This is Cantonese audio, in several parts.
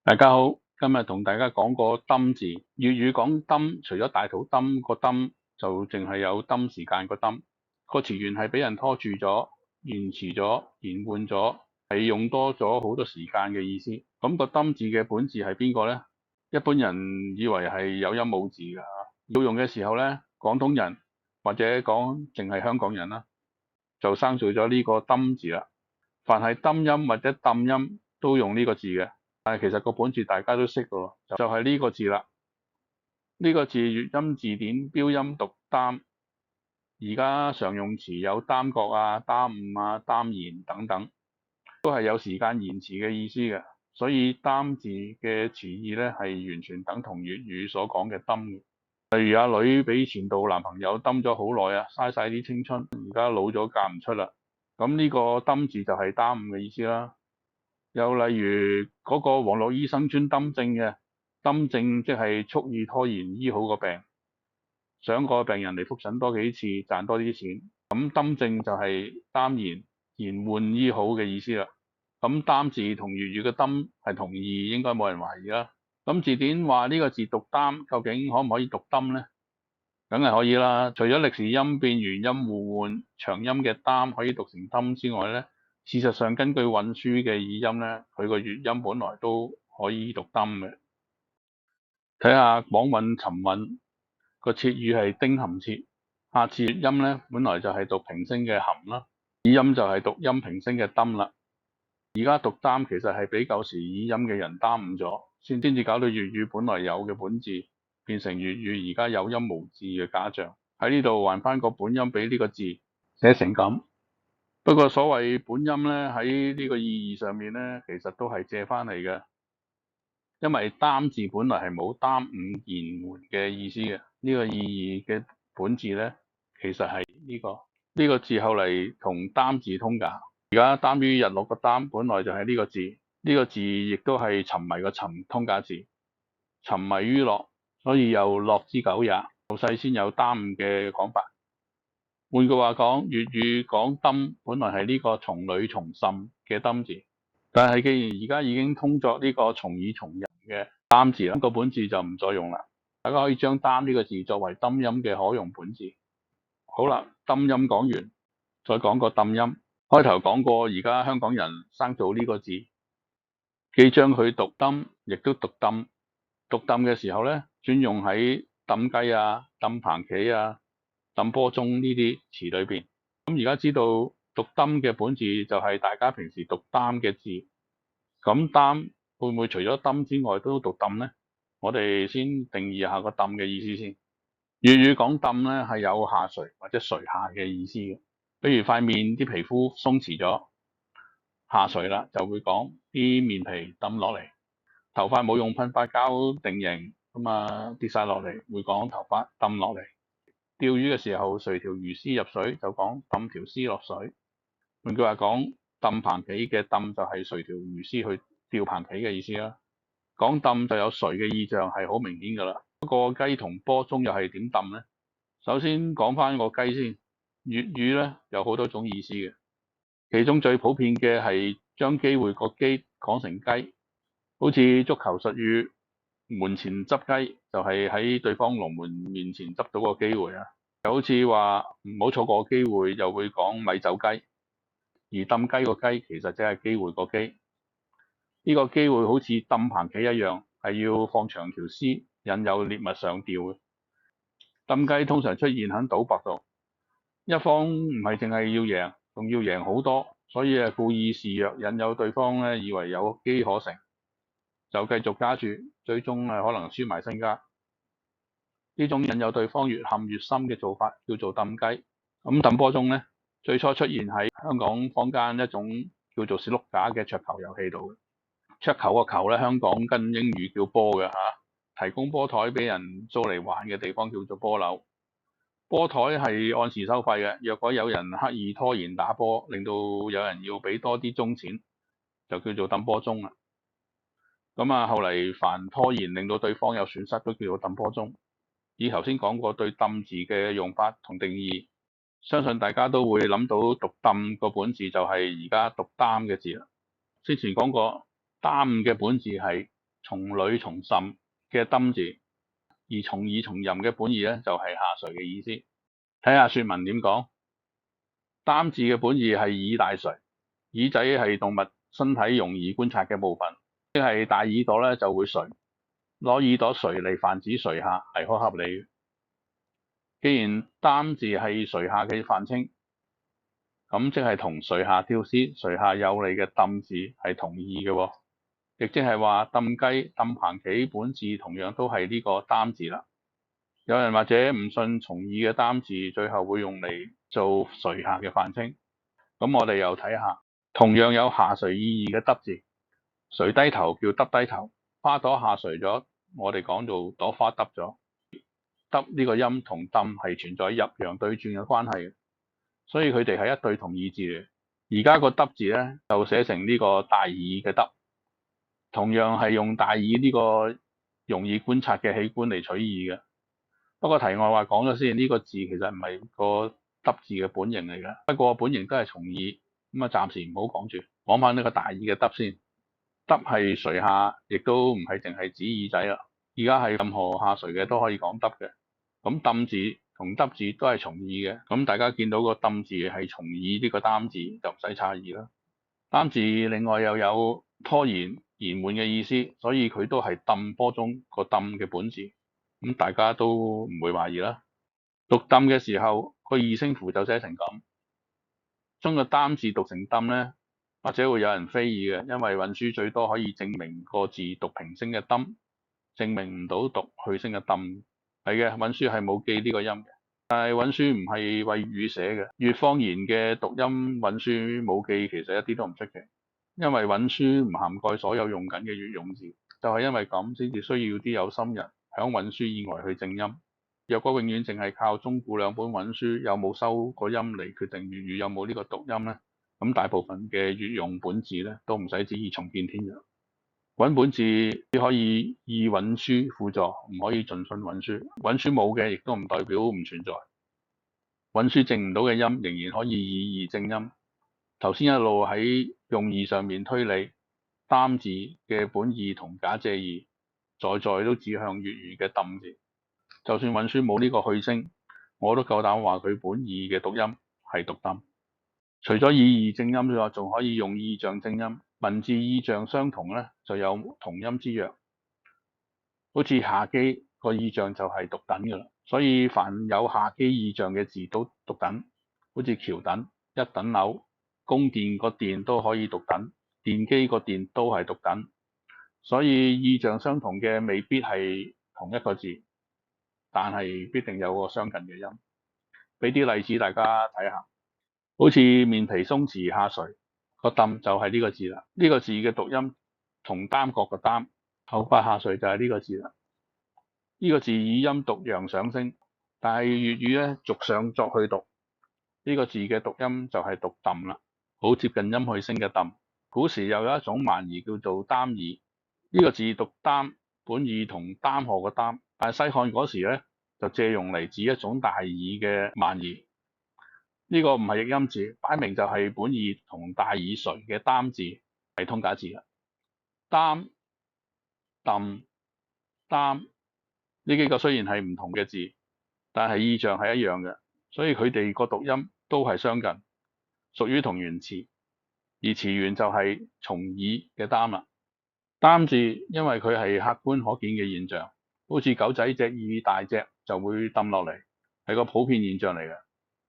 大家好，今日同大家講個斟字。粵語講斟，除咗大肚斟個斟，就淨係有斟時間個斟。個詞源係俾人拖住咗、延遲咗、延緩咗，係用多咗好多時間嘅意思。咁個斟字嘅本字係邊個呢？一般人以為係有音冇字㗎。要用嘅時候呢，廣東人或者講淨係香港人啦，就生咗呢個斟字啦。凡係斟音或者揼音都用呢個字嘅。但係其實個本字大家都識嘅喎，就係呢個字啦。呢個字粵音字典標音讀擔，而家常用詞有耽擱啊、耽誤啊、耽延等等，都係有時間延遲嘅意思嘅。所以擔字嘅詞義咧係完全等同粵語所講嘅抌嘅。例如阿女俾前度男朋友抌咗好耐啊，嘥晒啲青春，而家老咗嫁唔出啦。咁呢個抌字就係耽誤嘅意思啦。又例如嗰個黃絡醫生專抌症嘅，抌症即係蓄意拖延醫好個病，想個病人嚟覆診多幾次賺多啲錢。咁抌症就係耽延、延緩醫好嘅意思啦。咁擔字同粵語嘅擔係同義，應該冇人懷疑啦。咁字典話呢個字讀擔，究竟可唔可以讀抌呢？梗係可以啦。除咗歷時音變元音互換，長音嘅擔可以讀成抌之外咧，事實上根據韻書嘅語音咧，佢個粵音本來都可以讀抌嘅。睇下廣韻尋韻個切語係丁含切，下次粵音咧本來就係讀平聲嘅含啦，語音就係讀音平聲嘅抌啦。而家讀擔其實係俾舊時語音嘅人耽誤咗，先至搞到粵語本來有嘅本字變成粵語而家有音無字嘅假象。喺呢度還翻個本音俾呢個字寫成咁。不過所謂本音咧喺呢個意義上面咧，其實都係借翻嚟嘅，因為擔字本來係冇耽誤延緩嘅意思嘅。呢個意義嘅本字咧，其實係呢個字後嚟同擔字通㗎。而家耽於日落個耽本來就係呢個字，呢個字亦都係沉迷個沉通假字，沉迷於樂，所以又樂之久也，後世先有耽誤嘅講法。換句話講，粵語講抌本來係呢個從女從甚嘅抌字，但係既然而家已經通作呢個從以從人嘅擔字啦，個本字就唔再用啦。大家可以將擔呢個字作為抌音嘅可用本字。好啦，抌音講完，再講個抌音。開頭講過，而家香港人生做呢個字，既將佢讀抌，亦都讀抌。讀抌嘅時候咧，專用喺抌雞啊、抌蟛蜞啊、抌波鐘呢啲詞裏邊。咁而家知道讀抌嘅本字就係大家平時讀擔嘅字，咁擔會唔會除咗抌之外都讀抌呢？我哋先定義下個抌嘅意思先。粵語講抌咧係有下垂或者垂下嘅意思嘅，比如塊面啲皮膚鬆弛咗，下垂啦，就會講啲面皮抌落嚟。頭髮冇用噴髮膠定型，跌晒落嚟，會講頭髮抌落嚟。釣魚嘅時候垂條魚絲入水，就講抌條絲落水。換句話講，抌蟛蜞嘅抌就係垂條魚絲去釣蟛蜞嘅意思啦。講抌就有垂嘅意象係好明顯㗎啦。不過雞同波鐘又係點抌呢？首先講翻個雞先。粵語咧有好多種意思嘅，其中最普遍嘅係將機會個機講成雞，好似足球術語門前執雞，就係喺對方龍門面前執到個機會啊。又好似話唔好錯過機會，又會講咪走雞。而抌雞個雞其實即係機會個機，呢個機會好似抌蟛蜞一樣，係要放長條絲引誘獵物上釣嘅。抌雞通常出現喺賭博度，一方唔係淨係要贏，仲要贏好多，所以故意示弱，引誘對方咧以為有機可乘，就繼續加注，最終可能輸埋身家。呢種引誘對方越陷越深嘅做法叫做抌雞。咁抌波鐘咧，最初出現喺香港坊間一種叫做士碌架嘅桌球遊戲度。桌球個球咧，香港跟英語叫波嘅嚇，提供波台俾人租嚟玩嘅地方叫做波樓。波台係按時收費嘅，若果有人刻意拖延打波，令到有人要俾多啲鐘錢，就叫做抌波鐘啦。後嚟凡拖延令到對方有損失，都叫做抌波鐘。以頭先講過對抌字嘅用法同定義，相信大家都會諗到讀抌個本字就係而家讀擔嘅字啦。之前講過耽誤嘅本字係從女從甚嘅耽字，而從耳從廩嘅本意咧就係下垂嘅意思。睇下說文點講，耽字嘅本意係耳大垂，耳仔係動物身體容易觀察嘅部分，即係大耳朵咧就會垂，攞耳朵垂嚟泛指垂下係好合理嘅。既然耽字係垂下嘅泛稱，咁即係同垂下跳絲、垂下有理嘅耽字係同義嘅喎，亦即係話氹雞、氹棚棋本字同樣都係呢個耽字啦。有人或者唔信從義嘅耽字最後會用嚟做垂下嘅泛稱，咁我哋又睇下，同樣有下垂意義嘅耷字，垂低頭叫耷低頭，花朵下垂咗，我哋講做朵花耷咗。耷呢個音同氹係存在入陽對轉嘅關係嘅，所以佢哋係一對同義字嚟。而家個耷字咧就寫成呢個大耳嘅耷，同樣係用大耳呢個容易觀察嘅器官嚟取義嘅。不過題外話講咗先，呢個字其實唔係個耷字嘅本形嚟嘅，不過本形都係從耳，咁啊暫時唔好講住，講翻呢個大耳嘅耷先。耷係垂下，亦都唔係淨係指耳仔啦，而家係任何下垂嘅都可以講耷嘅。咁氹字同耷字都係從耳嘅，咁大家見到個氹字係從耳呢個耽字就唔使詫異啦。耽字另外又有拖延、延緩嘅意思，所以佢都係氹波中個氹嘅本字，咁大家都唔會懷疑啦。讀氹嘅時候個二聲符就寫成咁，將個耽字讀成氹咧，或者會有人非議嘅，因為韻書最多可以證明個字讀平聲嘅氹，證明唔到讀去聲嘅氹。係嘅，韻書係冇記呢個音嘅，但係韻書唔係為粵語寫嘅，粵方言嘅讀音韻書冇記，其實一啲都唔出奇，因為韻書唔涵蓋所有用緊嘅粵用字，就係因為咁先至需要啲有心人響韻書以外去正音。若果永遠淨係靠中古兩本韻書有冇收個音嚟決定粵語有冇呢個讀音咧，咁大部分嘅粵用本字咧都唔使旨意重見天日。揾本字只可以以韻書輔助，唔可以盡信韻書。韻書冇嘅，亦都唔代表唔存在。韻書證唔到嘅音，仍然可以以義正音。頭先一路喺用義上面推理，耽字嘅本義同假借義，在都指向粵語嘅氹字。就算韻書冇呢個去聲，我都夠膽話佢本義嘅讀音係讀氹。除咗以義正音之外，仲可以用意象正音。文字意象相同咧，就有同音之約。好似下機個意象就係讀等噶啦，所以凡有下機意象嘅字都讀等。好似橋等、一等樓、宮殿個殿都可以讀等，電機個電都係讀等。所以意象相同嘅未必係同一個字，但係必定有個相近嘅音。俾啲例子大家睇下，好似面皮鬆弛下垂。個氹就係呢個字啦，呢個字嘅讀音同耽角個耽，後發下垂就係呢個字啦。呢個字以音讀陽上聲，但係粵語咧逐上作去讀，呢個字嘅讀音就係讀氹啦，好接近音去聲嘅氹。古時又有一種蠻夷叫做擔耳，呢個字讀擔，本意同擔荷個擔，但係西漢嗰時咧就借用嚟指一種大耳嘅蠻夷。呢個唔係譯音字，擺明就係本意同大耳垂嘅耽字係通假字啦。擔、氹、耽呢幾個雖然係唔同嘅字，但係意象係一樣嘅，所以佢哋個讀音都係相近，屬於同源詞。而詞源就係從耳嘅耽啦。耽字因為佢係客觀可見嘅現象，好似狗仔隻耳大隻就會氹落嚟，係個普遍現象嚟嘅。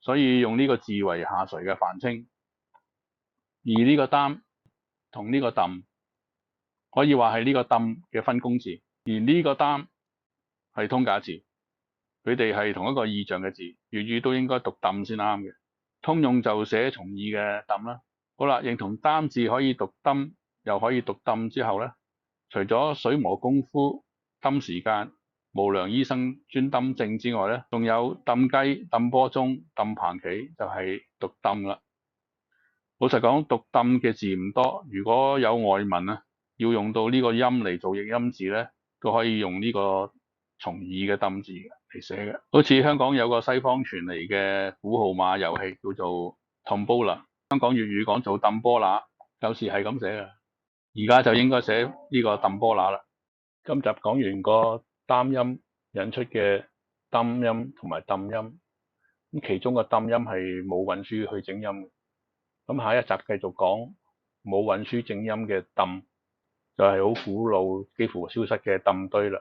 所以用呢個字為下垂嘅泛稱，而呢個耽同呢個氹可以話係呢個氹嘅分公字，而呢個耽係通假字，佢哋係同一個意象嘅字，粵語都應該讀氹先啱嘅。通用就寫從義嘅氹啦。好啦，認同耽字可以讀氹，又可以讀氹之後咧，除咗水磨功夫、氹時間、無良醫生專氹症之外咧，仲有氹雞、氹波鐘、氹棚棋就係讀氹啦。老實講，讀氹嘅字唔多，如果有外文啊，要用到呢個音嚟做譯音字咧，都可以用呢個從義嘅氹字嚟寫嘅。好似香港有個西方傳嚟嘅估號碼遊戲叫做 Tombola， 香港粵語講做氹波乸，有時係咁寫嘅，而家就應該寫呢個氹波乸啦。今集講完個單音引出嘅擔音同埋揼音，咁其中個揼音係冇韻書去整音嘅。咁下一集繼續講冇韻書整音嘅揼，就係好古老幾乎消失嘅揼堆啦。